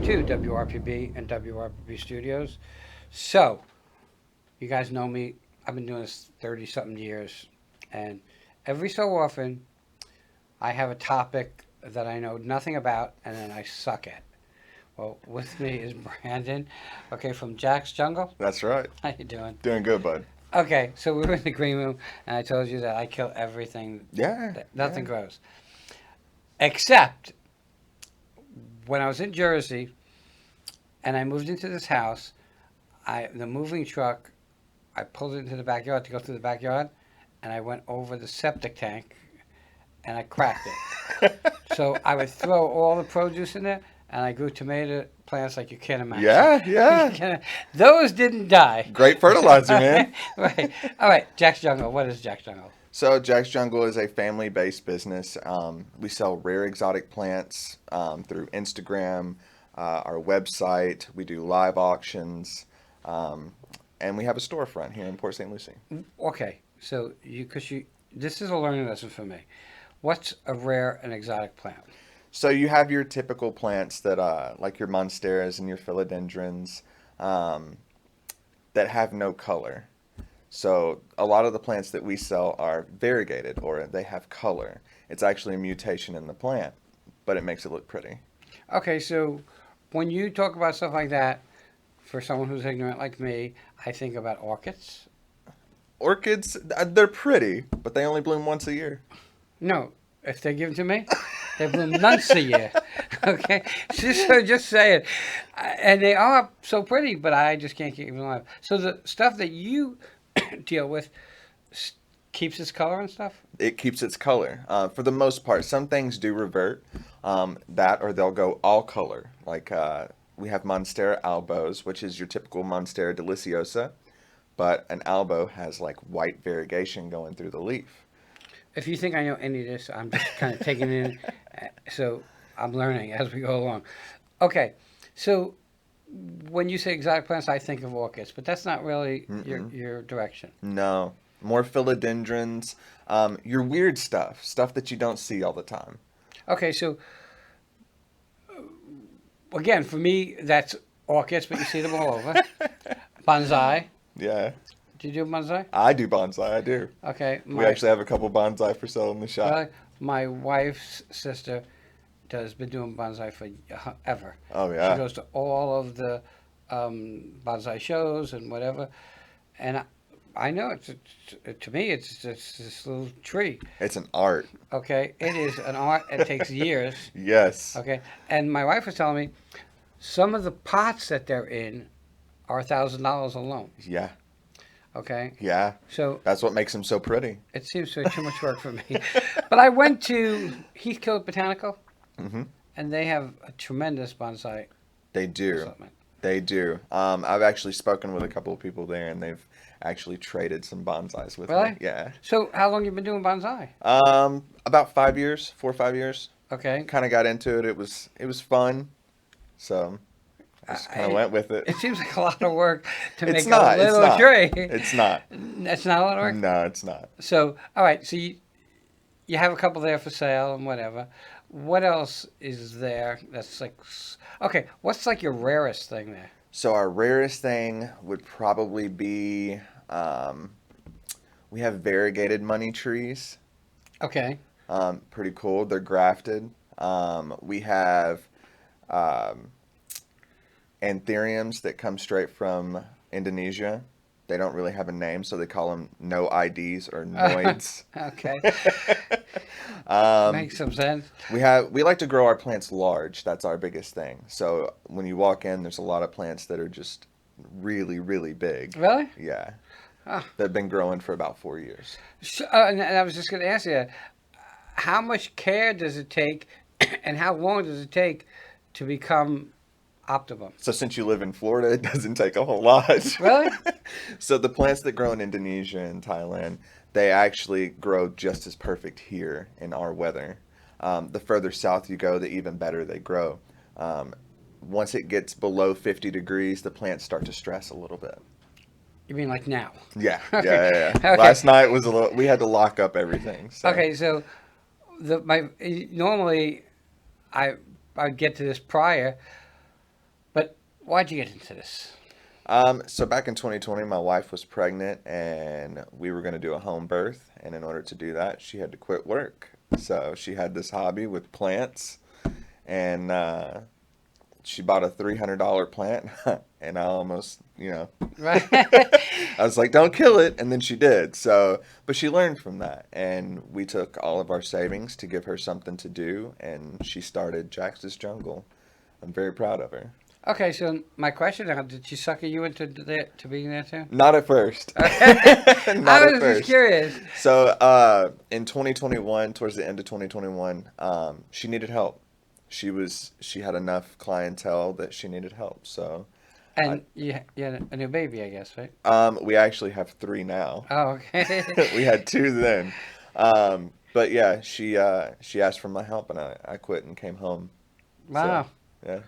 to WRPB and WRPB Studios. So, you guys know me. I've been doing this 30 something years. And every so often, I have a topic that I know nothing about and then I suck at. Well, with me is Brandon, okay, from Jaxs Jungle. That's right. How you doing? Doing good, bud. Okay, so we were in the green room, and I told you that I kill everything. Yeah, That yeah. nothing grows, except when I was in Jersey, and I moved into this house. The moving truck, I pulled it into the backyard to go through the backyard, and I went over the septic tank, and I cracked it. So I would throw all the produce in there, and I grew tomato plants like you can't imagine. Yeah, yeah. Those didn't die. Great fertilizer, man. Right. All right. Jaxs Jungle. What is Jaxs Jungle? So, Jaxs Jungle is a family-based business. We sell rare exotic plants through Instagram, our website. We do live auctions, and we have a storefront here in Port St. Lucie. Okay. So this is a learning lesson for me. What's a rare and exotic plant? So you have your typical plants that, like your monsteras and your philodendrons, that have no color. So a lot of the plants that we sell are variegated or they have color. It's actually a mutation in the plant, but it makes it look pretty. Okay. So when you talk about stuff like that, for someone who's ignorant like me, I think about orchids. Orchids, they're pretty, but they only bloom once a year. No, if they give them to me, they bloom once a year. Okay, just say it. And they are so pretty, but I just can't keep them alive. So the stuff that you deal with keeps its color and stuff. It keeps its color. For the most part, some things do revert, that or they'll go all color. Like we have Monstera albos, which is your typical Monstera deliciosa, but an albo has like white variegation going through the leaf. If you think I know any of this, I'm just kind of taking it in. So I'm learning as we go along. Okay, so when you say exotic plants, I think of orchids, but that's not really your direction. No, more philodendrons, your weird stuff that you don't see all the time. Okay, so again, for me, that's orchids, but you see them all over. Bonsai. Yeah, Do you do bonsai? I do bonsai. I do. Okay, We actually have a couple bonsai for sale in the shop. well, my wife's sister does been doing bonsai for ever. Oh She yeah, goes to all of the bonsai shows and whatever, and I know to me it's just this little tree. it's an art. Okay, it is an art. It takes years. Yes. Okay, and my wife was telling me some of the pots that they're in are $1,000 alone. Yeah. Okay, Yeah. so That's what makes them so pretty. it seems to be too much work for me. But I went to Heathcote Botanical, Hmm. and they have a tremendous bonsai They do. assortment. They do. I've actually spoken with a couple of people there, and they've actually traded some bonsais with Really? me. Yeah. So, how long you been doing bonsai? About 5 years, 4 or 5 years. Okay, Kind of got into it. It was fun, so just kind of went with it. it seems like a lot of work to It's make not. a It's little not. tree. It's not. That's not a lot of work. No, it's not. So, all right. So you have a couple there for sale and whatever. What else is there that's like? Okay, what's like your rarest thing there? So our rarest thing would probably be we have variegated money trees. Okay. Pretty cool. They're grafted. We have um, anthuriums that come straight from Indonesia. They don't really have a name, so they call them no IDs or noids. Okay, um, makes some sense. we like to grow our plants large. That's our biggest thing. So when you walk in, there's a lot of plants that are just really, really big. Really? Yeah, Ah. they've been growing for about 4 years. So, and I was just going to ask you, how much care does it take, and how long does it take to become optimum? So since you live in Florida, it doesn't take a whole lot. Really? So the plants that grow in Indonesia and Thailand, they actually grow just as perfect here in our weather. The further south you go, the even better they grow. Once it gets below 50 degrees, the plants start to stress a little bit. You mean like now? Yeah, yeah, Okay. yeah, yeah. Okay. Last night was a little. We had to lock up everything. So. Okay, so normally I get to this prior. why'd you get into this? So back in 2020, my wife was pregnant and we were going to do a home birth. And in order to do that, she had to quit work. So she had this hobby with plants and she bought a $300 plant. And I almost, Right. I was like, don't kill it. And then she did. So, but she learned from that. And we took all of our savings to give her something to do. And she started Jaxs Jungle. I'm very proud of her. Okay, so my question now, did she sucker you into to being there too? Not at first. Not I at was first. just curious. So, in 2021, towards the end of 2021, she needed help. She had enough clientele that she needed help. So, And you had a new baby, I guess, right? we actually have 3 now. Oh, okay. We had 2 then. But yeah, she asked for my help, and I quit and came home. Wow. So, yeah,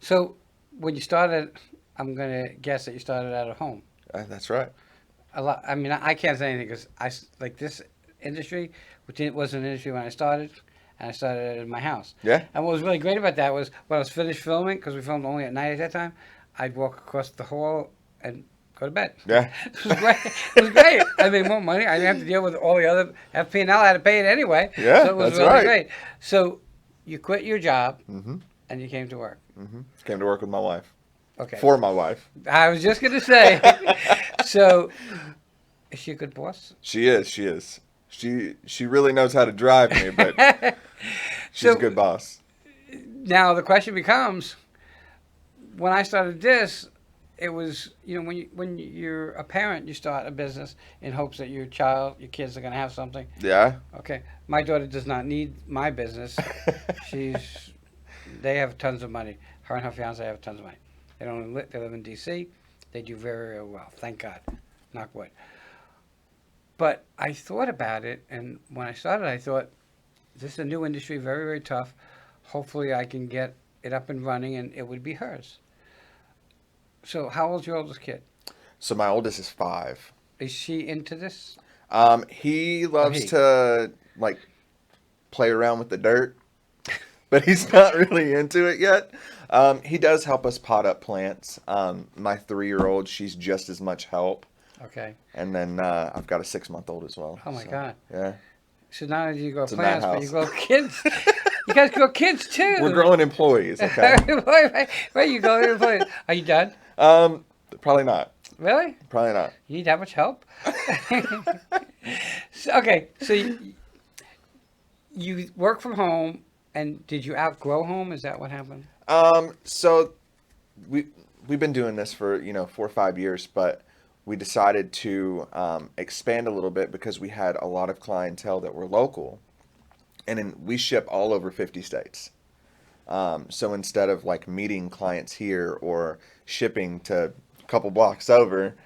So when you started, I'm gonna guess that you started out of home. that's right. A lot. I mean, I can't say anything because like this industry, which it was an industry when I started, and I started in my house. Yeah. And what was really great about that was when I was finished filming, because we filmed only at night at that time, I'd walk across the hall and go to bed. Yeah. It was great. It was great. I made more money. I didn't have to deal with all the other FP&L. I had to pay it anyway. Yeah, So it was that's really right. great. So you quit your job Mm-hmm. and you came to work. Mm-hmm. Came to work with my wife. Okay. For my wife. I was just gonna say. So, is she a good boss? She is. She is. She really knows how to drive me, but she's So- a good boss. Now the question becomes, when I started this, it was when you're a parent, you start a business in hopes that your kids are gonna have something. Yeah. Okay, my daughter does not need my business. They have tons of money. Her and her fiance have tons of money. They live in D.C. They do very, very well. Thank God. Knock wood. But I thought about it, and when I started, I thought, this is a new industry, very, very tough. Hopefully I can get it up and running, and it would be hers. So how old's your oldest kid? So my oldest is 5. Is she into this? He loves he? to like play around with the dirt, but he's not really into it yet. He does help us pot up plants. My 3-year-old, she's just as much help. Okay. And then I've got a 6-month-old as well. Oh, my So, God. Yeah. So not only do you grow It's a plants, but you madhouse. grow kids. You guys grow kids, too. We're growing employees, okay? Where you going? Are you done? Probably not. Really? Probably not. You need that much help? So you work from home, and did you outgrow home? Is that what happened? So we've been doing this for 4 or 5 years, but we decided to expand a little bit because we had a lot of clientele that were local, and we ship all over 50 states. So instead of like meeting clients here or shipping to a couple blocks over,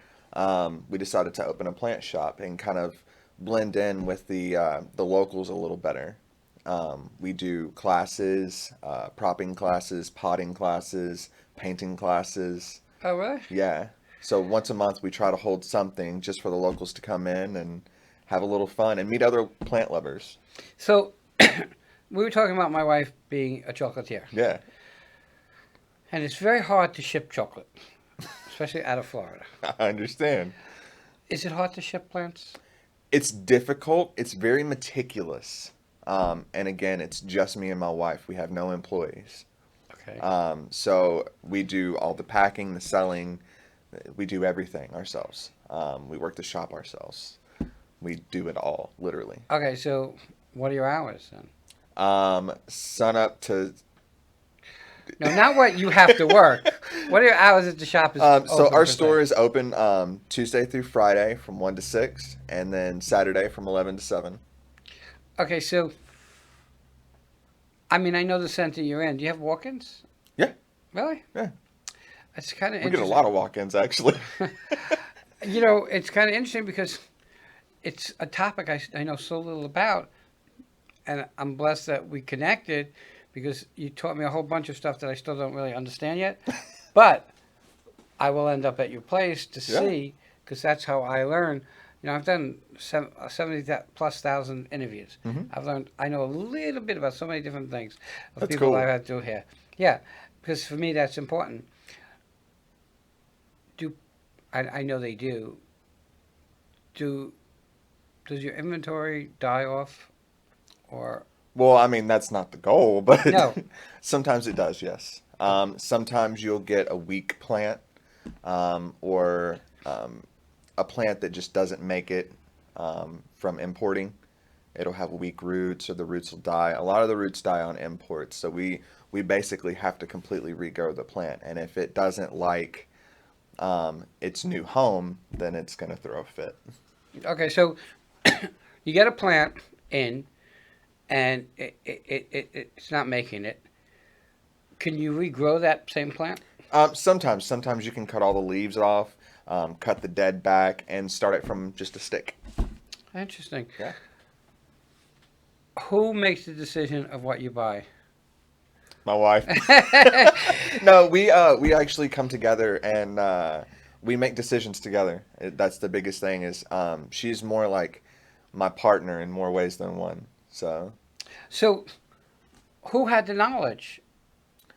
we decided to open a plant shop and kind of blend in with the locals a little better. We do classes, propping classes, potting classes, painting classes. Oh, really? Yeah. So once a month we try to hold something just for the locals to come in and have a little fun and meet other plant lovers. So we were talking about my wife being a chocolatier, Yeah. and it's very hard to ship chocolate, especially out of Florida. I understand. Is it hard to ship plants? It's difficult. It's very meticulous. And again, it's just me and my wife. We have no employees. Okay. So we do all the packing, the selling. We do everything ourselves. We work the shop ourselves. We do it all, literally. Okay, so what are your hours then? Sun up to... No, not what you have to work. What are your hours at the shop? So our store is open Tuesday through Friday from 1 to 6, and then Saturday from 11 to 7. Okay, so I mean, I know the center you're in. Do you have walk-ins? Yeah. Really? Yeah. It's kind of We interesting. get a lot of walk-ins, actually. It's kind of interesting because it's a topic I know so little about, and I'm blessed that we connected because you taught me a whole bunch of stuff that I still don't really understand yet. But I will end up at your place to Yeah. see, because that's how I learn. I've done 70+ thousand interviews. Mhm. I know a little bit about so many different things of That's people cool. I've had to do here. Yeah, because for me that's important. I know they do. Do does your inventory die off, or Well, I mean, that's not the goal, but no? sometimes it does, yes. Sometimes you'll get a weak plant, or a plant that just doesn't make it from importing. It'll have weak roots, or the roots will die. A lot of the roots die on imports, so we basically have to completely regrow the plant. And if it doesn't like its new home, then it's going to throw a fit. Okay, so you get a plant in, and it's not making it. Can you regrow that same plant? Sometimes you can cut all the leaves off, cut the dead back, and start it from just a stick. Interesting. Yeah. Who makes the decision of what you buy? My wife. No, we actually come together and we make decisions together. That's the biggest thing is she's more like my partner in more ways than one. So, who had the knowledge?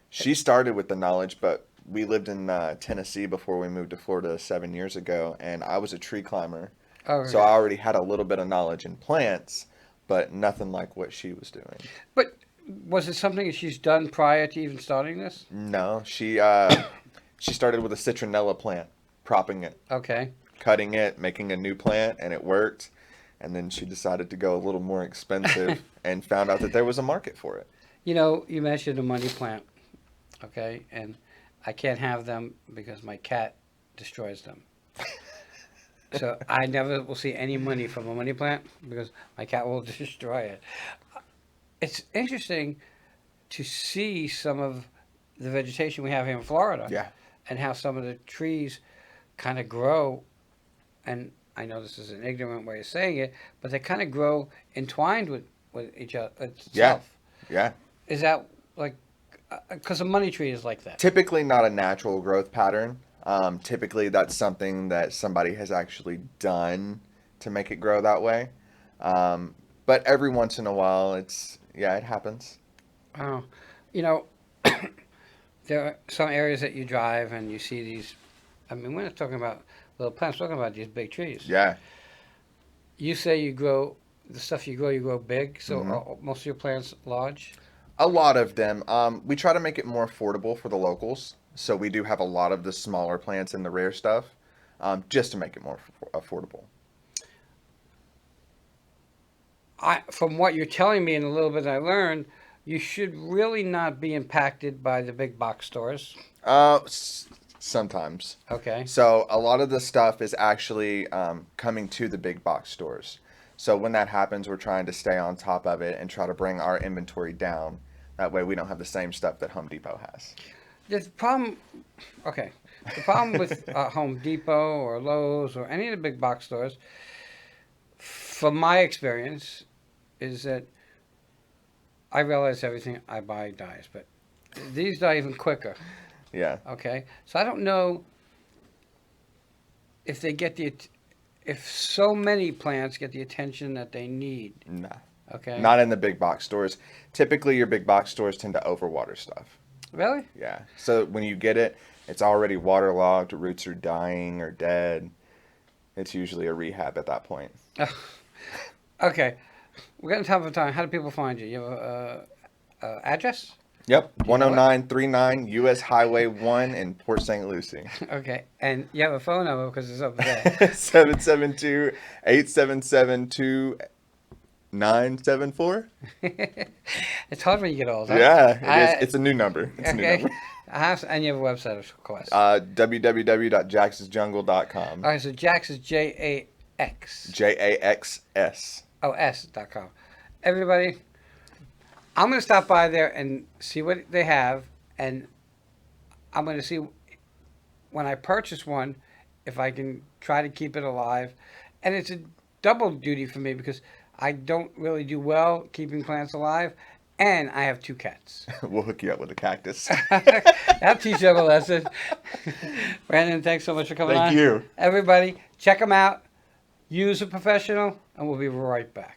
She started with the knowledge, but we lived in Tennessee before we moved to Florida 7 years ago, and I was a tree climber. Oh, So I already had a little bit of knowledge in plants, but nothing like what she was doing. but was it something that she's done prior to even starting this? No, she started with a citronella plant, propping it, Okay. cutting it, making a new plant, and it worked. And then she decided to go a little more expensive and found out that there was a market for it. You know, you mentioned a money plant, okay, and I can't have them because my cat destroys them. So I never will see any money from a money plant because my cat will destroy it. It's interesting to see some of the vegetation we have here in Florida. Yeah. And how some of the trees kind of grow, and I know this is an ignorant way of saying it, but they kind of grow entwined with each other itself. Yeah. Is that like, because a money tree is like that? Typically not a natural growth pattern. Typically that's something that somebody has actually done to make it grow that way. But every once in a while, it happens. Oh, you know, there are some areas that you drive and you see these. I mean, we're not talking about little plants. We're talking about these big trees. Yeah. You say you grow the stuff you grow big. So Mhm. most of your plants large. A lot of them. We try to make it more affordable for the locals. So we do have a lot of the smaller plants and the rare stuff, just to make it more affordable. From what you're telling me and a little bit I learned, you should really not be impacted by the big box stores. Sometimes. Okay. So a lot of the stuff is actually coming to the big box stores. So when that happens, we're trying to stay on top of it and try to bring our inventory down. That way we don't have the same stuff that Home Depot has. The problem, okay, the problem with Home Depot or Lowe's or any of the big box stores, from my experience, is that I realize everything I buy dies, but these die even quicker. Yeah. Okay, so I don't know if they get if so many plants get the attention that they need. Nah. Okay. Not in the big box stores. Typically, your big box stores tend to overwater stuff. Really? Yeah. So when you get it, it's already waterlogged, roots are dying or dead. It's usually a rehab at that point. Okay. We're getting time for time. How do people find you? You have a address? Yep. Do you know it? 10939 US Highway 1 in Port St. Lucie. Okay. And you have a phone number because it's over there. 772-877-2974. It's hard when you get old, huh? Yeah, it is. It's a new number. It's a new Okay. number. And you have a website, of course. www.jaxsjungle.com. All right, so Jaxs is Jax. JAXS. Oh, S.com. Everybody, I'm going to stop by there and see what they have, and I'm going to see when I purchase one if I can try to keep it alive. And it's a double duty for me because I don't really do well keeping plants alive, and I have 2 cats. We'll hook you up with a cactus. That'll teach them a lesson. Brandon, thanks so much for coming on. Thank you. Everybody, check them out. Use a professional, and we'll be right back.